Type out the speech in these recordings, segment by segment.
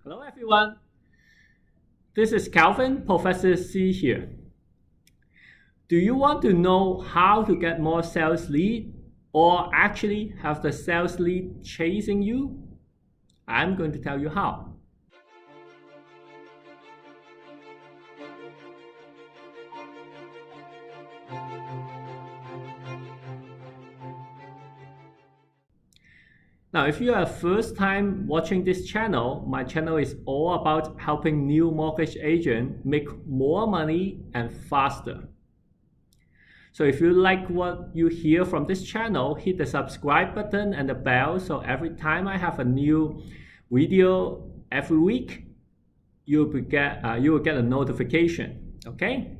Hello everyone, this is Calvin, Professor C here. Do you want to know how to get more sales lead or actually have the sales lead chasing you? I'm going to tell you how. Now, if you are first time watching this channel, my channel is all about helping new mortgage agents make more money and faster. So if you like what you hear from this channel, hit the subscribe button and the bell so every time I have a new video every week, you will get a notification, okay?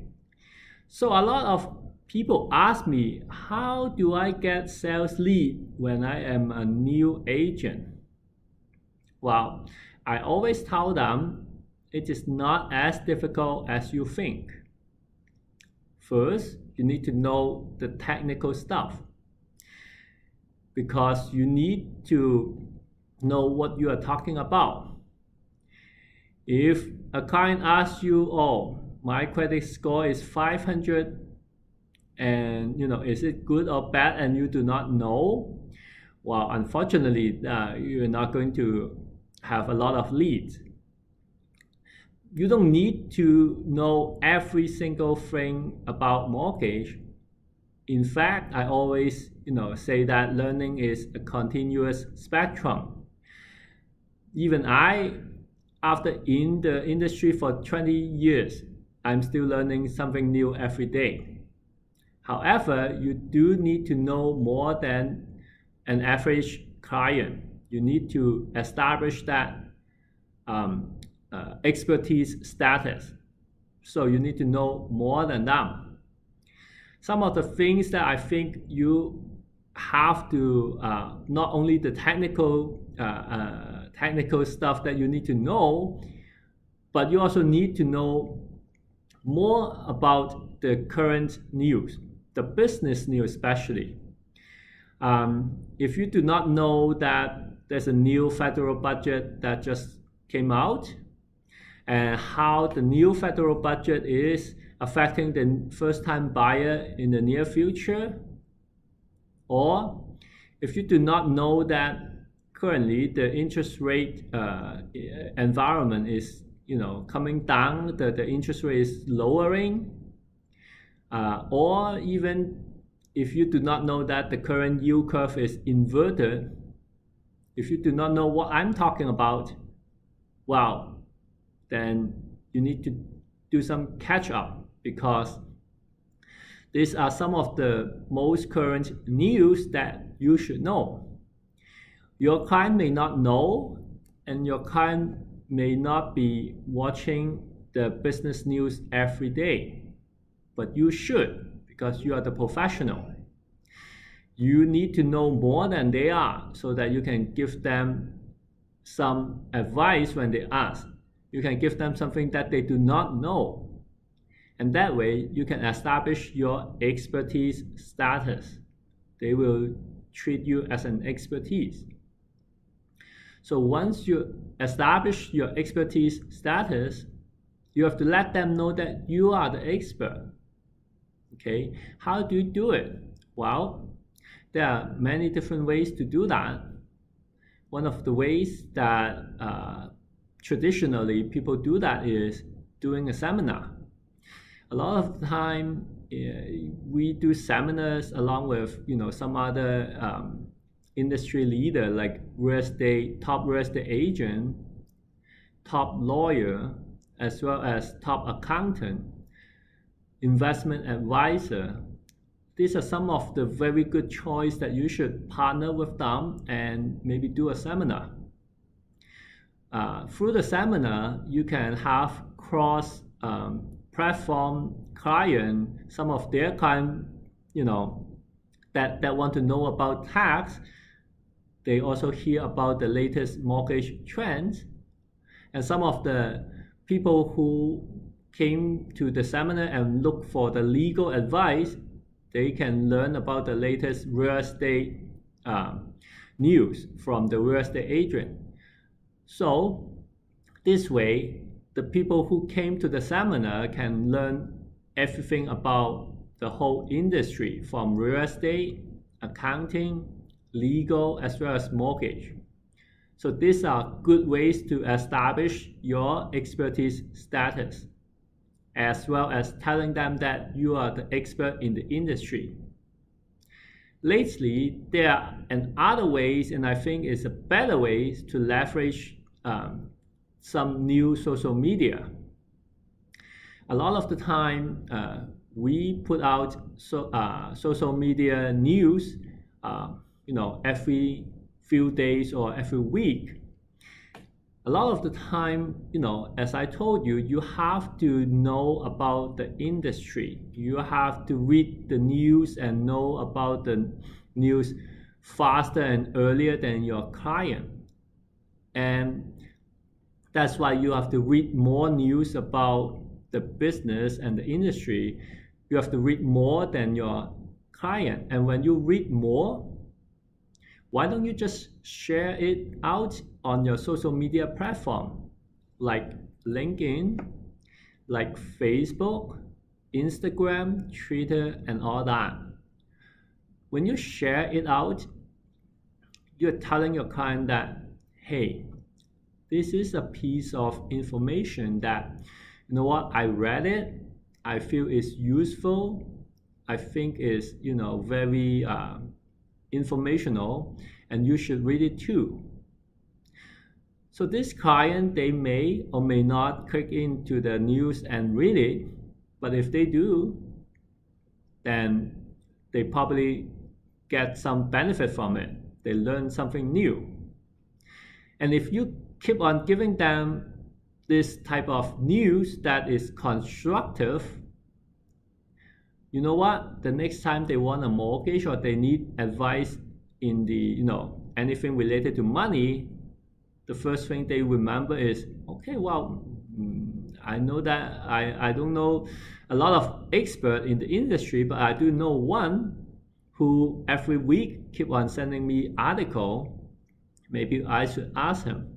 So a lot of people ask me, how do I get sales lead when I am a new agent? Well, I always tell them it is not as difficult as you think. First, you need to know the technical stuff because you need to know what you are talking about. If a client asks you, oh, my credit score is 500 and is it good or bad, and you do not know, well, unfortunately, you're not going to have a lot of leads. You don't need to know every single thing about mortgage. In fact, I always say that learning is a continuous spectrum. Even I, after in the industry for 20 years, I'm still learning something new every day. However, you do need to know more than an average client. You need to establish that expertise status. So you need to know more than them. Some of the things that I think you have to, not only the technical stuff that you need to know, but you also need to know more about the current news, the business news especially. If you do not know that there's a new federal budget that just came out and how the new federal budget is affecting the first-time buyer in the near future, or if you do not know that currently the interest rate environment is coming down, the interest rate is lowering, or even if you do not know that the current yield curve is inverted, if you do not know what I'm talking about, well, then you need to do some catch up, because these are some of the most current news that you should know. Your client may not know, and your client may not be watching the business news every day, but you should, because you are the professional. You need to know more than they are so that you can give them some advice when they ask. You can give them something that they do not know. And that way, you can establish your expertise status. They will treat you as an expertise. So once you establish your expertise status, you have to let them know that you are the expert. Okay, how do you do it? Well, there are many different ways to do that. One of the ways that traditionally people do that is doing a seminar. A lot of the time, we do seminars along with some other industry leader like top real estate agent, top lawyer, as well as top accountant, investment advisor. These are some of the very good choice that you should partner with them and maybe do a seminar. Through the seminar, you can have cross platform client, some of their client, that want to know about tax. They also hear about the latest mortgage trends. And some of the people who came to the seminar and look for the legal advice, they can learn about the latest real estate news from the real estate agent. So This way, the people who came to the seminar can learn everything about the whole industry, from real estate, accounting, legal, as well as mortgage. So these are good ways to establish your expertise status, as well as telling them that you are the expert in the industry. Lately, there are other ways, and I think it's a better way to leverage some new social media. A lot of the time, we put out social media news, every few days or every week. A lot of the time, as I told you, you have to know about the industry. You have to read the news and know about the news faster and earlier than your client. And that's why you have to read more news about the business and the industry. You have to read more than your client. And when you read more, why don't you just share it out on your social media platform, like LinkedIn, like Facebook, Instagram, Twitter, and all that? When you share it out, you're telling your client that, hey, this is a piece of information that, I read it, I feel it's useful, I think it's, very informational, and you should read it too. So this client, they may or may not click into the news and read it, but if they do, then they probably get some benefit from it. They learn something new. And if you keep on giving them this type of news that is constructive, you know what? The next time they want a mortgage or they need advice in the, anything related to money, the first thing they remember is, okay, well, I know that I don't know a lot of expert in the industry, but I do know one who every week keep on sending me article. Maybe I should ask him.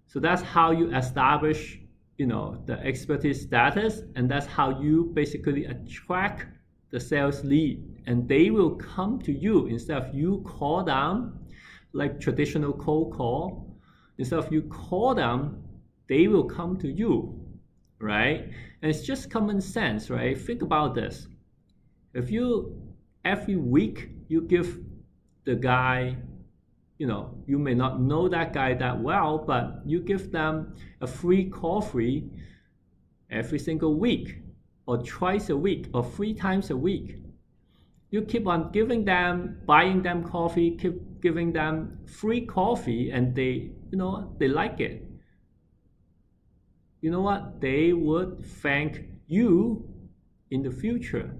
So that's how you establish the expertise status, and that's how you basically attract the sales lead, and they will come to you instead of you call them like traditional cold call. Instead of you call them, they will come to you, right? And it's just common sense, right? Think about this. If you every week you give the guy, you may not know that guy that well, but you give them a free coffee every single week, or twice a week, or 3 times a week. You keep on giving them, buying them coffee, keep giving them free coffee, and they, they like it. You know what? They would thank you in the future.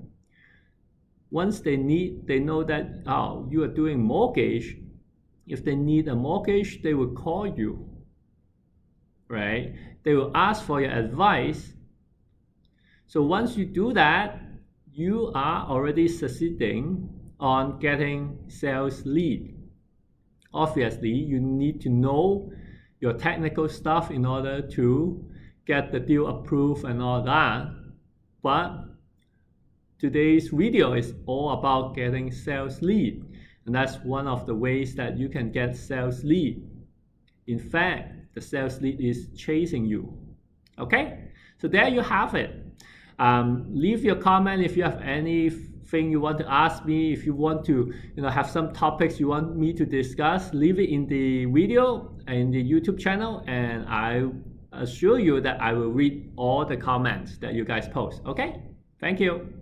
Once they know that, you are doing mortgage. If they need a mortgage, they will call you, right? They will ask for your advice. So once you do that, you are already succeeding on getting sales lead. Obviously, you need to know your technical stuff in order to get the deal approved and all that. But today's video is all about getting sales lead. And that's one of the ways that you can get sales lead. In fact, the sales lead is chasing you. Okay? So there you have it. Leave your comment if you have anything you want to ask me. If you want to have some topics you want me to discuss, leave it in the video in the YouTube channel, and I assure you that I will read all the comments that you guys post. Okay? Thank you.